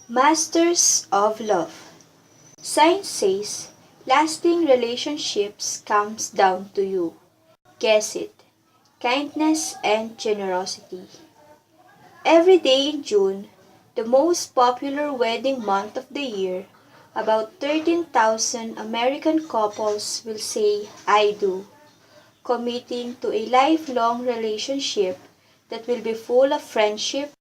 Masters of Love. Science says lasting relationships comes down to you. Guess it. Kindness and generosity. Every day in June, the most popular wedding month of the year, about 13,000 American couples will say I do, committing to a lifelong relationship that will be full of friendship,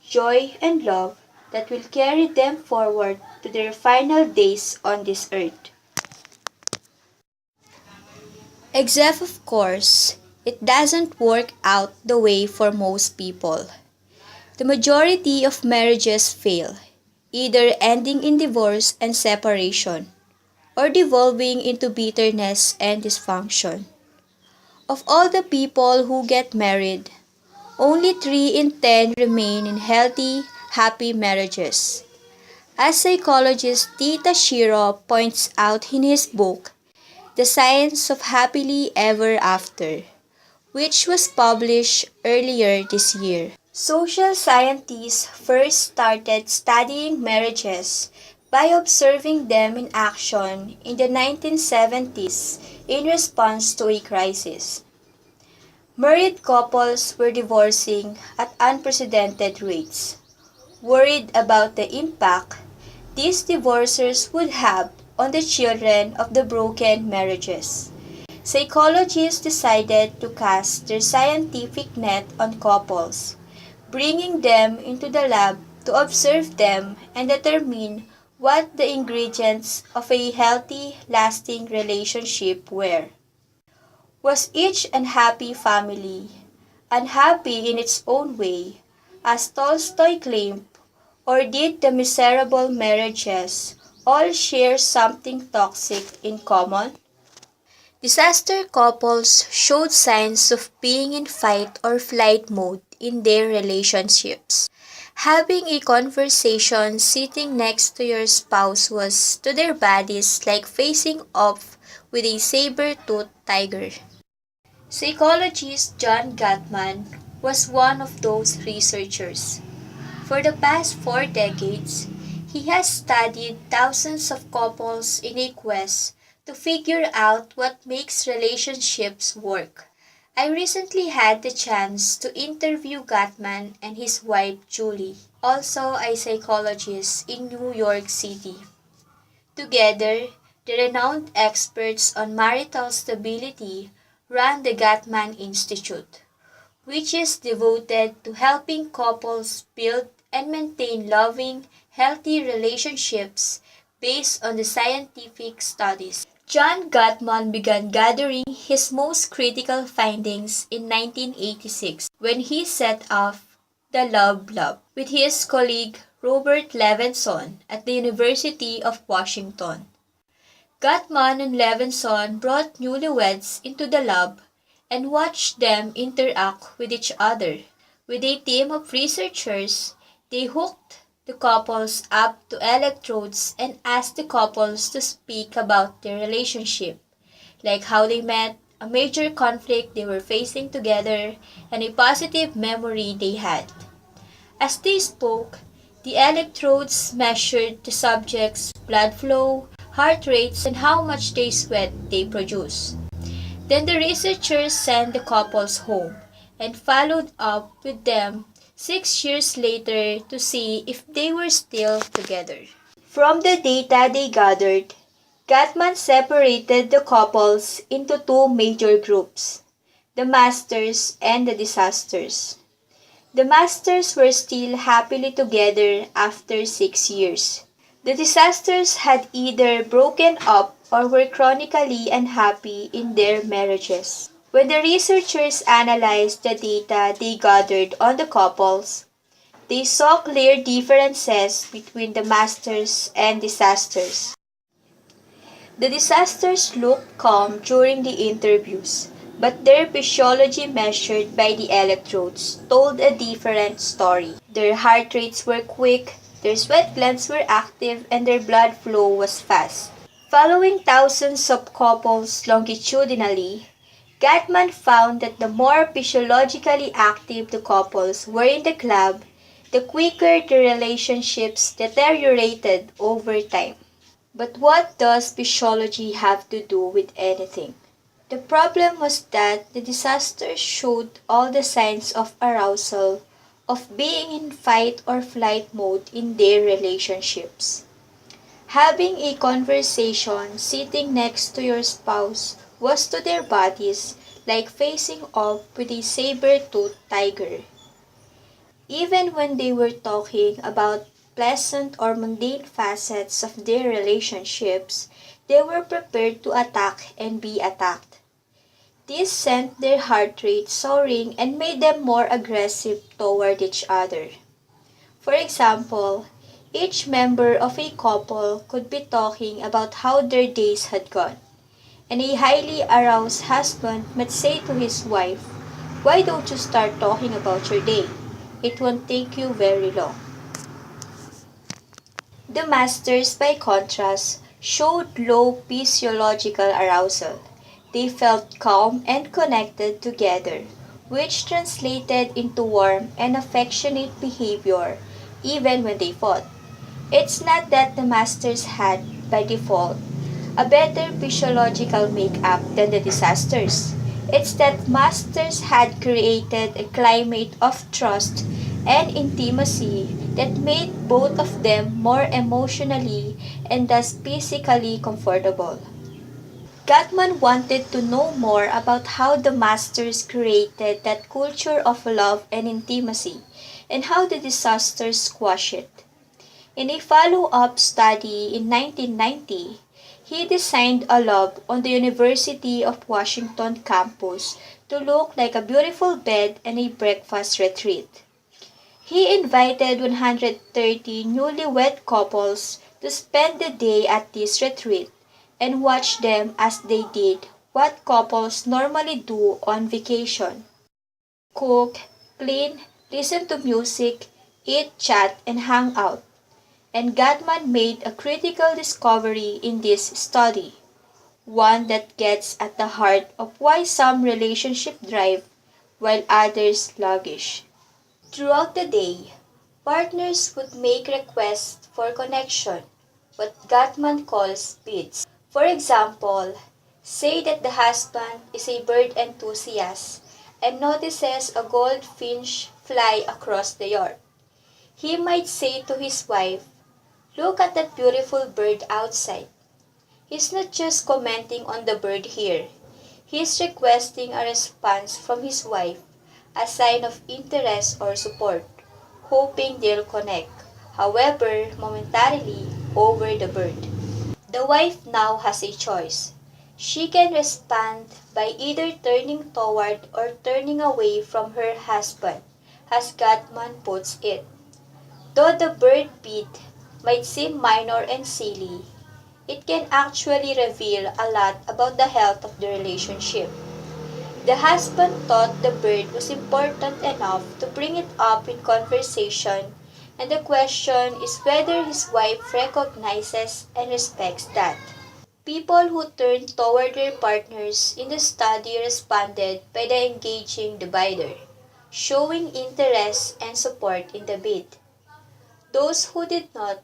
joy, and love that will carry them forward to their final days on this earth. Except, of course, it doesn't work out the way for most people. The majority of marriages fail, either ending in divorce and separation, or devolving into bitterness and dysfunction. Of all the people who get married, only 3 in 10 remain in healthy, happy marriages. As psychologist Tita Shiro points out in his book, The Science of Happily Ever After, which was published earlier this year. Social scientists first started studying marriages by observing them in action in the 1970s in response to a crisis. Married couples were divorcing at unprecedented rates. Worried about the impact these divorces would have on the children of the broken marriages, psychologists decided to cast their scientific net on couples, bringing them into the lab to observe them and determine what the ingredients of a healthy, lasting relationship were. Was each unhappy family unhappy in its own way, as Tolstoy claimed, or did the miserable marriages all share something toxic in common? Disaster couples showed signs of being in fight or flight mode in their relationships. Having a conversation sitting next to your spouse was to their bodies like facing off with a saber-toothed tiger. Psychologist John Gottman was one of those researchers. For the past 4 decades, he has studied thousands of couples in a quest to figure out what makes relationships work. I recently had the chance to interview Gottman and his wife Julie, also a psychologist in New York City. Together, the renowned experts on marital stability run the Gottman Institute, which is devoted to helping couples build and maintain loving, healthy relationships based on the scientific studies. John Gottman began gathering his most critical findings in 1986 when he set off the Love Lab with his colleague Robert Levenson at the University of Washington. Gottman and Levenson brought newlyweds into the lab and watched them interact with each other. With a team of researchers, they hooked the couples up to electrodes and asked the couples to speak about their relationship, like how they met, a major conflict they were facing together, and a positive memory they had. As they spoke, the electrodes measured the subject's blood flow, heart rates, and how much sweat they produce. Then the researchers sent the couples home and followed up with them 6 years later to see if they were still together. From the data they gathered, Gottman separated the couples into 2 major groups, the masters and the disasters. The masters were still happily together after 6 years. The disasters had either broken up or were chronically unhappy in their marriages. When the researchers analyzed the data they gathered on the couples, they saw clear differences between the masters and disasters. The disasters looked calm during the interviews, but their physiology measured by the electrodes told a different story. Their heart rates were quick, their sweat glands were active, and their blood flow was fast. Following thousands of couples longitudinally, Gottman found that the more physiologically active the couples were in the club, the quicker the relationships deteriorated over time. But what does physiology have to do with anything? The problem was that the disaster showed all the signs of arousal, of being in fight or flight mode in their relationships. Having a conversation sitting next to your spouse was to their bodies like facing off with a saber-toothed tiger. Even when they were talking about pleasant or mundane facets of their relationships, they were prepared to attack and be attacked. This sent their heart rate soaring and made them more aggressive toward each other. For example, each member of a couple could be talking about how their days had gone, and a highly aroused husband might say to his wife, "Why don't you start talking about your day? It won't take you very long." The masters, by contrast, showed low physiological arousal. They felt calm and connected together, which translated into warm and affectionate behavior even when they fought. It's not that the masters had, by default, a better physiological makeup than the disasters. It's that masters had created a climate of trust and intimacy that made both of them more emotionally and thus physically comfortable. Gatman wanted to know more about how the masters created that culture of love and intimacy and how the disasters squashed it. In a follow-up study in 1990, he designed a lab on the University of Washington campus to look like a beautiful bed and a breakfast retreat. He invited 130 newlywed couples to spend the day at this retreat and watch them as they did what couples normally do on vacation: cook, clean, listen to music, eat, chat, and hang out. And Gatman made a critical discovery in this study, one that gets at the heart of why some relationships thrive while others sluggish. Throughout the day, partners would make requests for connection, what Gatman calls bids. For example, say that the husband is a bird enthusiast and notices a goldfinch fly across the yard. He might say to his wife, "Look at that beautiful bird outside." He's not just commenting on the bird here. He's requesting a response from his wife, a sign of interest or support, hoping they'll connect, however momentarily, over the bird. The wife now has a choice. She can respond by either turning toward or turning away from her husband, as Gatman puts it. Though the bird bit might seem minor and silly, it can actually reveal a lot about the health of the relationship. The husband thought the bird was important enough to bring it up in conversation, and the question is whether his wife recognizes and respects that. People who turned toward their partners in the study responded by the engaging divider, showing interest and support in the bid. Those who did not,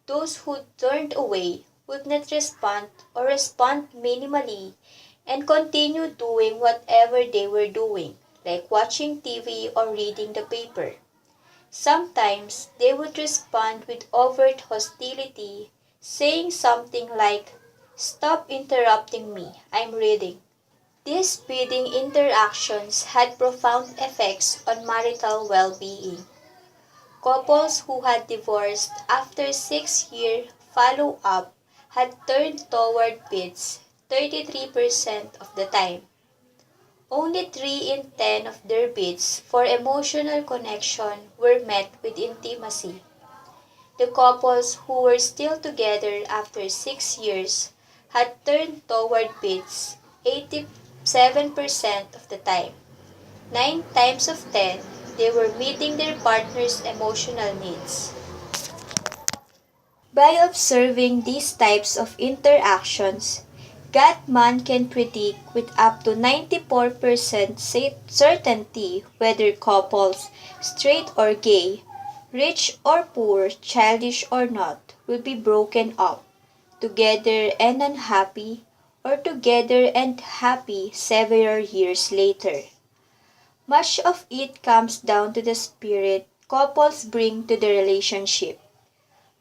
those who turned away, would not respond or respond minimally and continue doing whatever they were doing, like watching TV or reading the paper. Sometimes they would respond with overt hostility, saying something like, "Stop interrupting me, I'm reading." These bidding interactions had profound effects on marital well-being. Couples who had divorced after 6-year follow-up had turned toward bids 33% of the time. Only 3 in 10 of their bids for emotional connection were met with intimacy. The couples who were still together after 6 years had turned toward bids 87% of the time. 9 times of 10, they were meeting their partner's emotional needs. By observing these types of interactions, Gatman can predict with up to 94% certainty whether couples, straight or gay, Rich or poor, childish or not, will be broken up, together and unhappy, or together and happy several years later. Much of it comes down to the spirit couples bring to the relationship.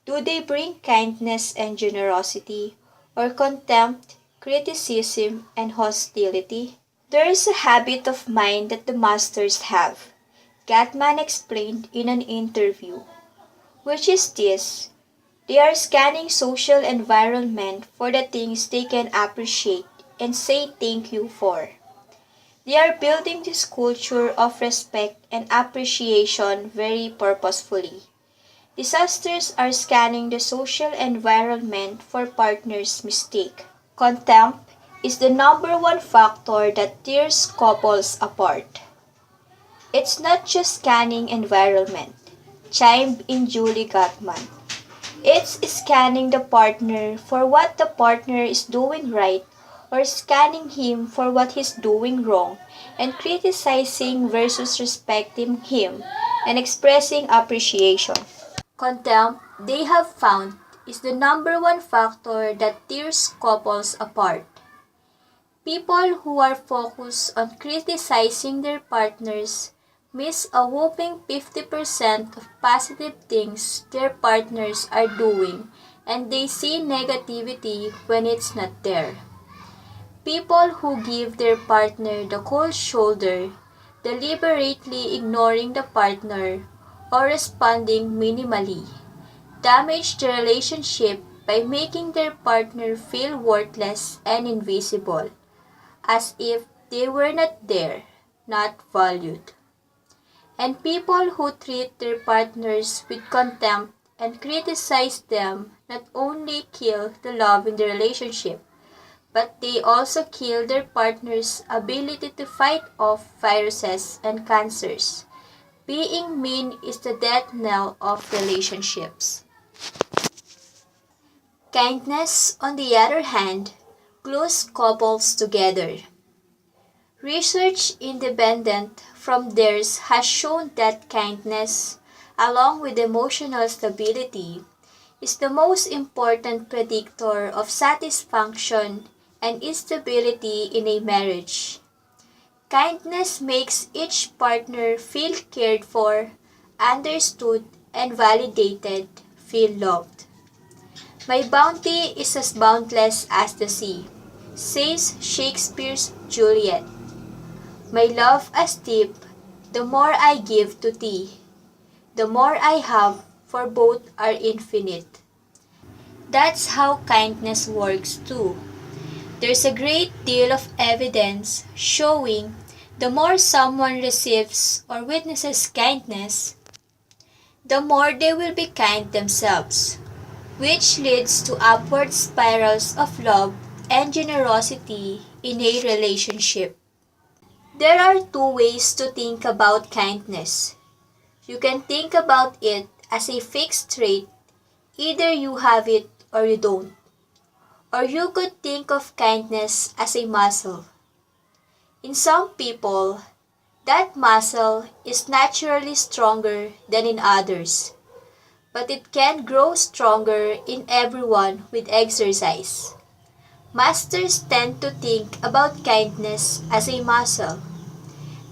Do they bring kindness and generosity, or contempt, criticism, and hostility? There is a habit of mind that the masters have, Gatman explained in an interview, which is this: they are scanning social environment for the things they can appreciate and say thank you for. They are building this culture of respect and appreciation very purposefully. Disasters are scanning the social environment for partners' mistake. Contempt is the number one factor that tears couples apart. It's not just scanning environment, chimed in Julie Gottman. It's scanning the partner for what the partner is doing right or scanning him for what he's doing wrong and criticizing versus respecting him and expressing appreciation. Contempt, they have found, is the number one factor that tears couples apart. People who are focused on criticizing their partners miss a whopping 50% of positive things their partners are doing, and they see negativity when it's not there. People who give their partner the cold shoulder, deliberately ignoring the partner, or responding minimally, damage the relationship by making their partner feel worthless and invisible, as if they were not there, not valued. And people who treat their partners with contempt and criticize them not only kill the love in the relationship, but they also kill their partner's ability to fight off viruses and cancers. Being mean is the death knell of relationships. Kindness, on the other hand, glues couples together. Research independent from theirs has shown that kindness, along with emotional stability, is the most important predictor of satisfaction and stability in a marriage. Kindness makes each partner feel cared for, understood, and validated, feel loved. My bounty is as boundless as the sea, says Shakespeare's Juliet. My love as deep, the more I give to thee, the more I have, for both are infinite. That's how kindness works too. There's a great deal of evidence showing the more someone receives or witnesses kindness, the more they will be kind themselves, which leads to upward spirals of love and generosity in a relationship. There are two ways to think about kindness. You can think about it as a fixed trait, either you have it or you don't. Or you could think of kindness as a muscle. In some people, that muscle is naturally stronger than in others, but it can grow stronger in everyone with exercise. Masters tend to think about kindness as a muscle.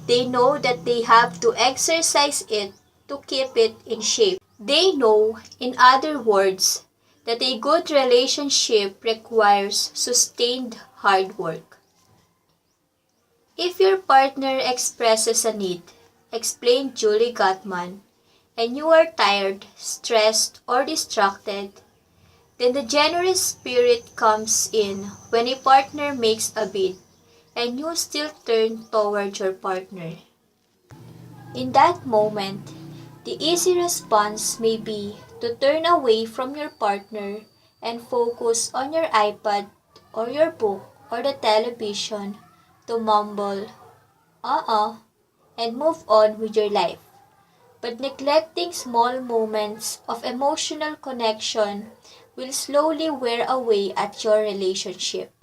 They know that they have to exercise it to keep it in shape. They know, in other words, that a good relationship requires sustained hard work. If your partner expresses a need, explained Julie Gottman, and you are tired, stressed, or distracted, then the generous spirit comes in when a partner makes a bid and you still turn toward your partner. In that moment, the easy response may be to turn away from your partner and focus on your iPad or your book or the television, to mumble, and move on with your life. But neglecting small moments of emotional connection will slowly wear away at your relationship.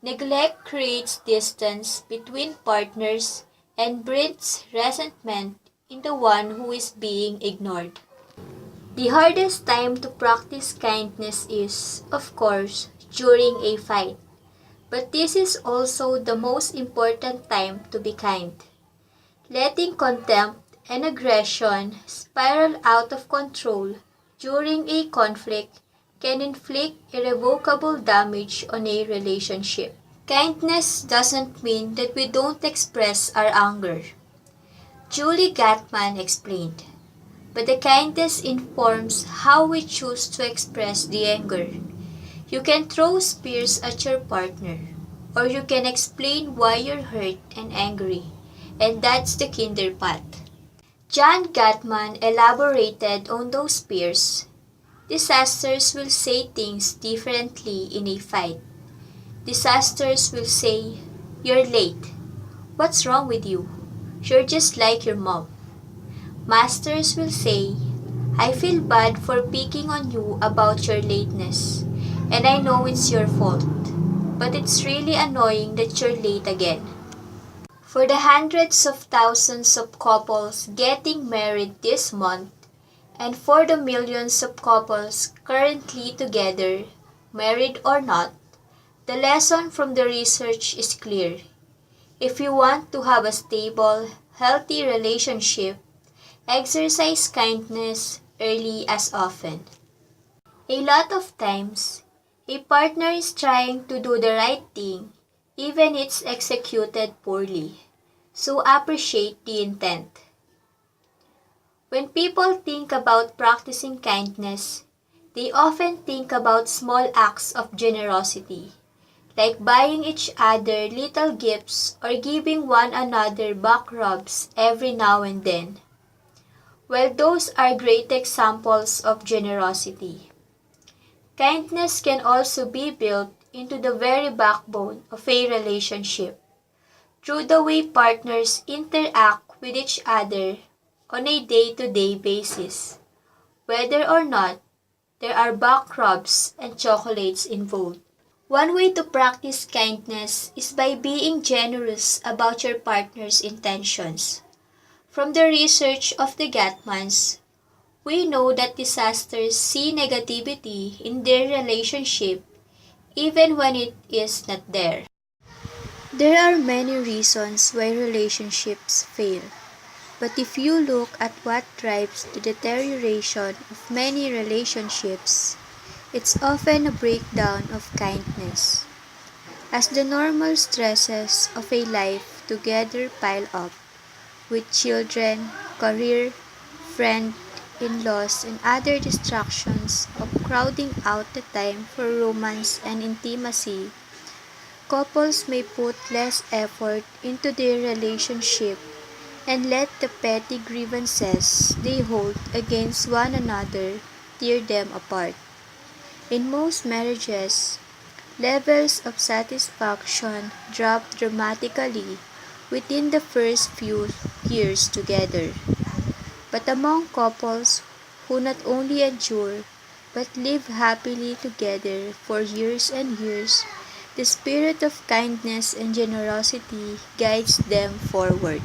Neglect creates distance between partners and breeds resentment in the one who is being ignored. The hardest time to practice kindness is, of course, during a fight. But this is also the most important time to be kind. Letting contempt and aggression spiral out of control during a conflict can inflict irrevocable damage on a relationship. Kindness doesn't mean that we don't express our anger. Julie Gatman explained, but the kindness informs how we choose to express the anger. You can throw spears at your partner, or you can explain why you're hurt and angry, and that's the kinder path. John Gatman elaborated on those spears. Disasters will say things differently in a fight. Disasters will say, "You're late. What's wrong with you? You're just like your mom." Masters will say, "I feel bad for picking on you about your lateness, and I know it's your fault, but it's really annoying that you're late again." For the hundreds of thousands of couples getting married this month, and for the millions of couples currently together, married or not, the lesson from the research is clear. If you want to have a stable, healthy relationship, exercise kindness early as often. A lot of times, a partner is trying to do the right thing, even it's executed poorly. So appreciate the intent. When people think about practicing kindness, they often think about small acts of generosity, like buying each other little gifts or giving one another back rubs every now and then. Well, those are great examples of generosity. Kindness can also be built into the very backbone of a relationship through the way partners interact with each other on a day-to-day basis, whether or not there are back rubs and chocolates involved. One way to practice kindness is by being generous about your partner's intentions. From the research of the Gatmans, we know that disasters see negativity in their relationship even when it is not there. There are many reasons why relationships fail, but if you look at what drives the deterioration of many relationships, it's often a breakdown of kindness. As the normal stresses of a life together pile up, with children, career, friend, in-laws, and other distractions of crowding out the time for romance and intimacy, couples may put less effort into their relationship and let the petty grievances they hold against one another tear them apart. In most marriages, levels of satisfaction drop dramatically within the first few years together. But among couples who not only endure but live happily together for years and years, the spirit of kindness and generosity guides them forward.